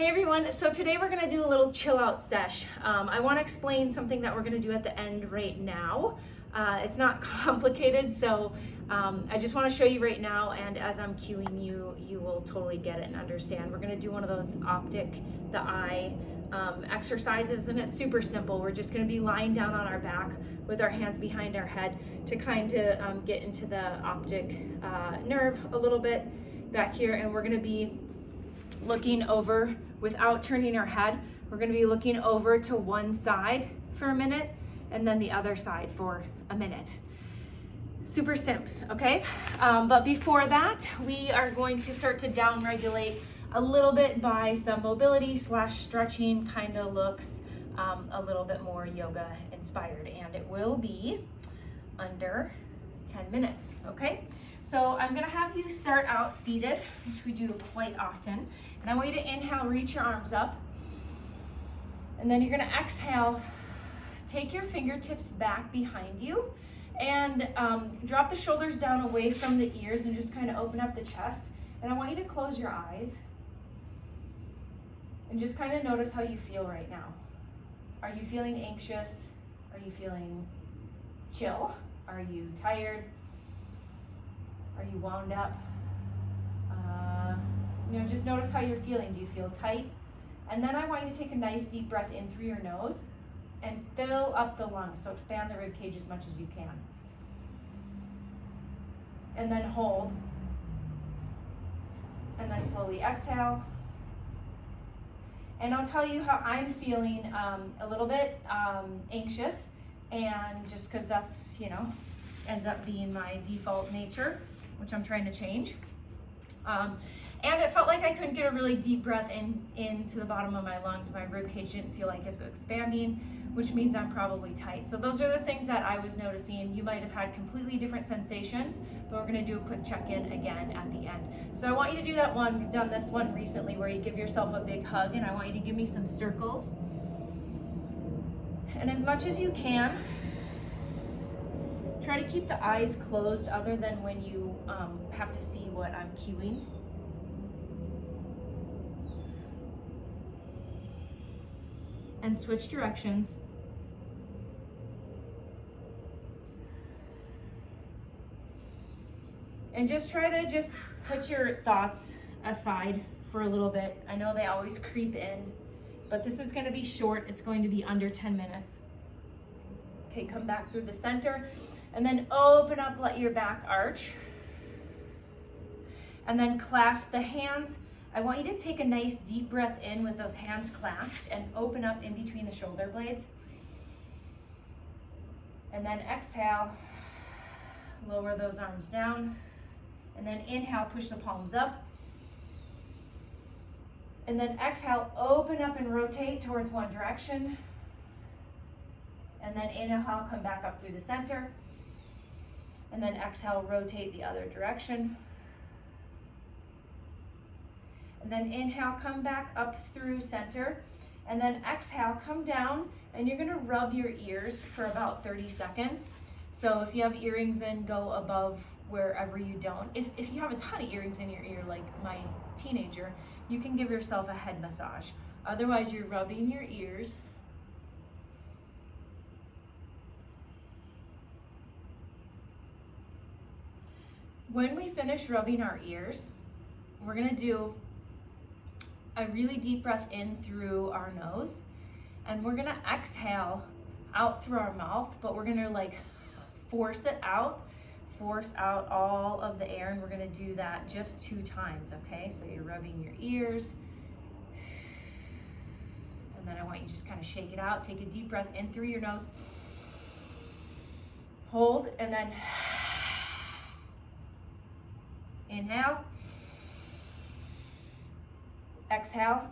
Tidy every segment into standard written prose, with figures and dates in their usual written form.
Hey everyone, so today we're gonna do a little chill out sesh. I wanna explain something that we're gonna do at the end right now. It's not complicated, so I just wanna show you right now, and as I'm cueing you, you will totally get it and understand. We're gonna do one of those the eye exercises, and it's super simple. We're just gonna be lying down on our back with our hands behind our head to kind of get into the optic nerve a little bit back here, and we're gonna be looking over without turning our head. We're going to be looking over to one side for a minute and then the other side for a minute. Super simps, okay? But before that, we are going to start to down regulate a little bit by some mobility / stretching kind of looks, a little bit more yoga inspired, and it will be under 10 minutes, okay? So I'm gonna have you start out seated, which we do quite often. And I want you to inhale, reach your arms up. And then you're gonna exhale, take your fingertips back behind you and drop the shoulders down away from the ears and just kind of open up the chest. And I want you to close your eyes and just kind of notice how you feel right now. Are you feeling anxious? Are you feeling chill? Are you tired? Are you wound up? Just notice how you're feeling. Do you feel tight? And then I want you to take a nice deep breath in through your nose and fill up the lungs. So expand the rib cage as much as you can. And then hold. And then slowly exhale. And I'll tell you how I'm feeling a little bit anxious, and just because that's, ends up being my default nature, which I'm trying to change. And it felt like I couldn't get a really deep breath into the bottom of my lungs. My rib cage didn't feel like it was expanding, which means I'm probably tight. So those are the things that I was noticing. You might have had completely different sensations, but we're gonna do a quick check-in again at the end. So I want you to do that one. We've done this one recently where you give yourself a big hug, and I want you to give me some circles. And as much as you can, try to keep the eyes closed other than when you have to see what I'm cueing. And switch directions. And just try to put your thoughts aside for a little bit. I know they always creep in, but this is going to be short. It's going to be under 10 minutes. Okay, come back through the center and then open up, let your back arch. And then clasp the hands. I want you to take a nice deep breath in with those hands clasped and open up in between the shoulder blades. And then exhale, lower those arms down. And then inhale, push the palms up. And then exhale, open up and rotate towards one direction. And then inhale, come back up through the center. And then exhale, rotate the other direction. And then inhale, come back up through center. And then exhale, come down, and you're gonna rub your ears for about 30 seconds. So if you have earrings in, go above wherever you don't. If you have a ton of earrings in your ear, like my teenager, you can give yourself a head massage. Otherwise, you're rubbing your ears. When we finish rubbing our ears, we're gonna do a really deep breath in through our nose, and we're gonna exhale out through our mouth, but we're gonna force out all of the air, and we're gonna do that just 2 times, okay? So you're rubbing your ears, and then I want you to just kind of shake it out. Take a deep breath in through your nose, hold, and then inhale, exhale,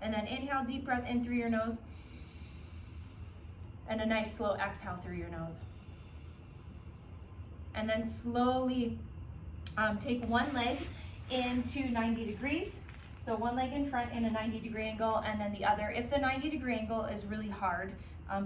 and then inhale, deep breath in through your nose, and a nice slow exhale through your nose. And then slowly take one leg into 90 degrees. So one leg in front in a 90-degree angle, and then the other. If the 90-degree angle is really hard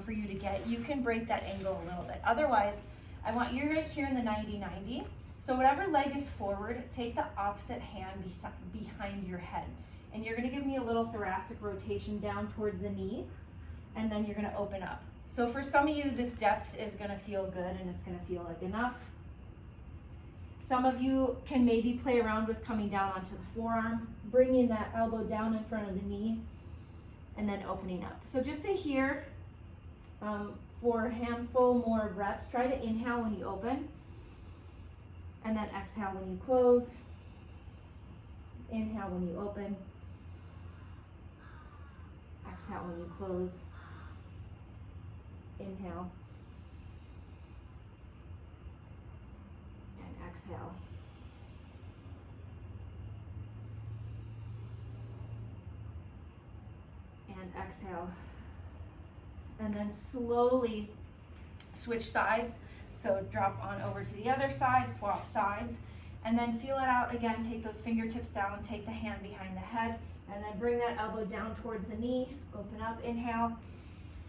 for you to get, you can break that angle a little bit. Otherwise, I want you right here in the 90-90, So whatever leg is forward, take the opposite hand behind your head. And you're gonna give me a little thoracic rotation down towards the knee, and then you're gonna open up. So for some of you, this depth is gonna feel good and it's gonna feel like enough. Some of you can maybe play around with coming down onto the forearm, bringing that elbow down in front of the knee, and then opening up. So just to here, for a handful more of reps, try to inhale when you open, and then exhale when you close. Inhale when you open. Exhale when you close. Inhale. And exhale. And exhale. And then slowly switch sides. So drop on over to the other side, swap sides, and then feel it out again. Take those fingertips down, take the hand behind the head, and then bring that elbow down towards the knee. Open up, inhale.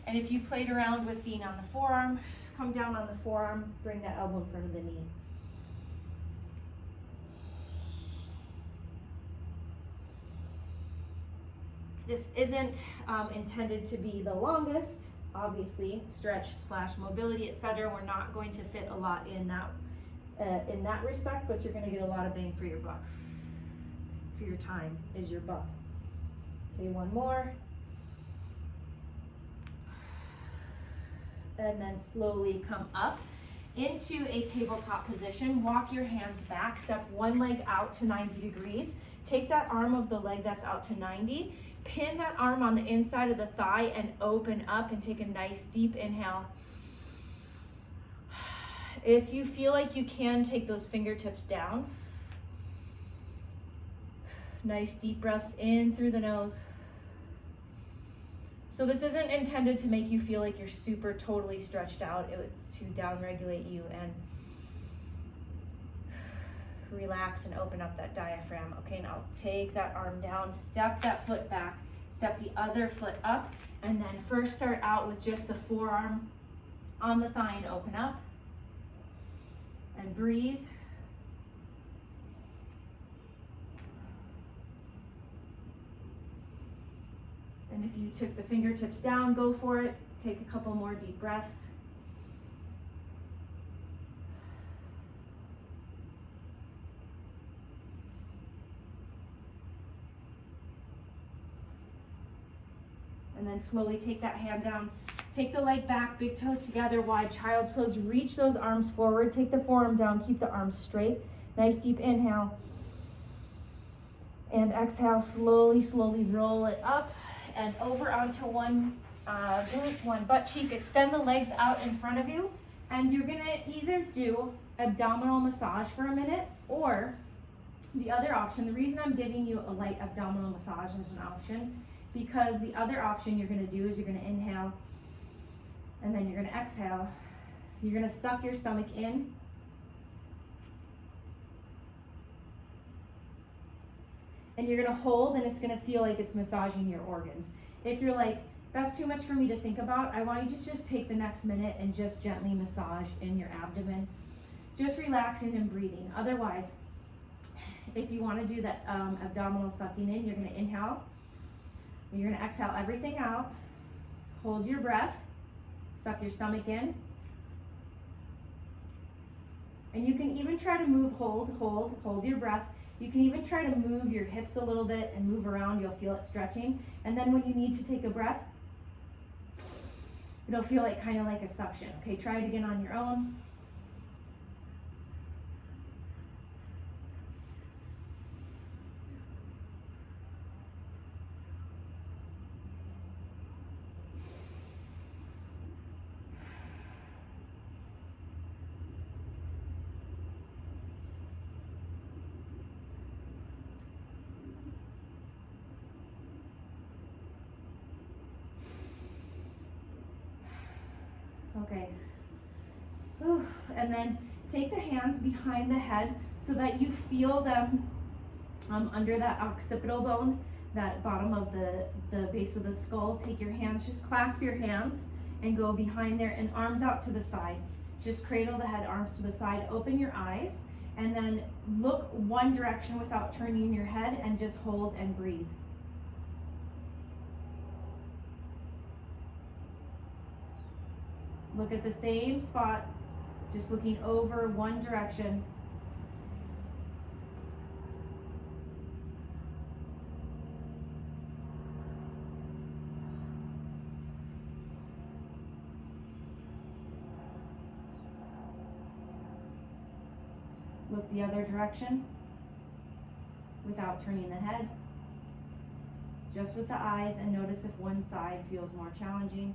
And if you played around with being on the forearm, come down on the forearm, bring that elbow in front of the knee. This isn't intended to be the longest. Obviously, stretch / mobility, etc. We're not going to fit a lot in that respect, but you're going to get a lot of bang for your buck. For your time is your buck. Okay, one more. And then slowly come up into a tabletop position. Walk your hands back. Step one leg out to 90 degrees. Take that arm of the leg that's out to 90. Pin that arm on the inside of the thigh and open up and take a nice deep inhale. If you feel like you can, take those fingertips down. Nice deep breaths in through the nose. So this isn't intended to make you feel like you're super totally stretched out. It's to down-regulate you and relax and open up that diaphragm. Okay, now take that arm down, step that foot back, step the other foot up, and then first start out with just the forearm on the thigh and open up. And breathe. And if you took the fingertips down, go for it. Take a couple more deep breaths. And then slowly take that hand down. Take the leg back, big toes together, wide child's pose. Reach those arms forward. Take the forearm down, keep the arms straight. Nice deep inhale. And exhale, slowly, slowly roll it up and over onto one glute, one butt cheek. Extend the legs out in front of you. And you're gonna either do abdominal massage for a minute, or the other option, the reason I'm giving you a light abdominal massage as an option, because the other option you're gonna do is you're gonna inhale, and then you're gonna exhale. You're gonna suck your stomach in. And you're gonna hold, and it's gonna feel like it's massaging your organs. If you're like, that's too much for me to think about, I want you to just take the next minute and just gently massage in your abdomen. Just relaxing and breathing. Otherwise, if you wanna do that abdominal sucking in, you're gonna inhale. You're gonna exhale everything out. Hold your breath. Suck your stomach in. And you can even try to move, hold your breath. You can even try to move your hips a little bit and move around. You'll feel it stretching. And then when you need to take a breath, it'll feel like kind of like a suction. Okay, try it again on your own. Okay. Whew. And then take the hands behind the head so that you feel them under that occipital bone, that bottom of the base of the skull. Take your hands, just clasp your hands and go behind there, and arms out to the side. Just cradle the head, arms to the side, open your eyes, And then look one direction without turning your head and just hold and breathe. Look at the same spot, just looking over one direction. Look the other direction without turning the head. Just with the eyes, and notice if one side feels more challenging.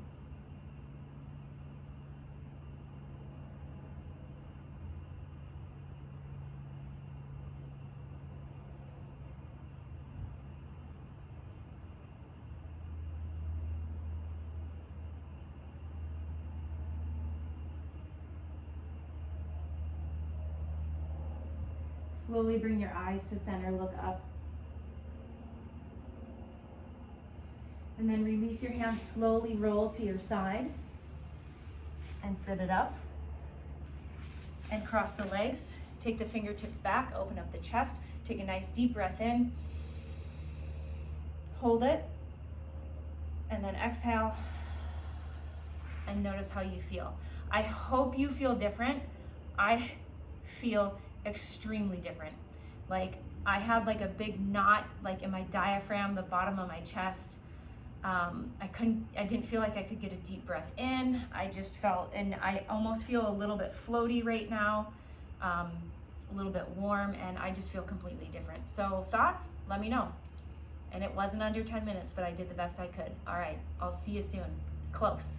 Slowly bring your eyes to center, look up. And then release your hands, slowly roll to your side and sit it up. And cross the legs, take the fingertips back, open up the chest, take a nice deep breath in. Hold it, and then exhale, and notice how you feel. I hope you feel different. I feel extremely different. Like I had like a big knot like in my diaphragm, the bottom of my chest. I didn't feel like I could get a deep breath in. I just felt, and I almost feel a little bit floaty right now, a little bit warm, and I just feel completely different. So thoughts, let me know. And it wasn't under 10 minutes, but I did the best I could. All right, I'll see you soon. Close.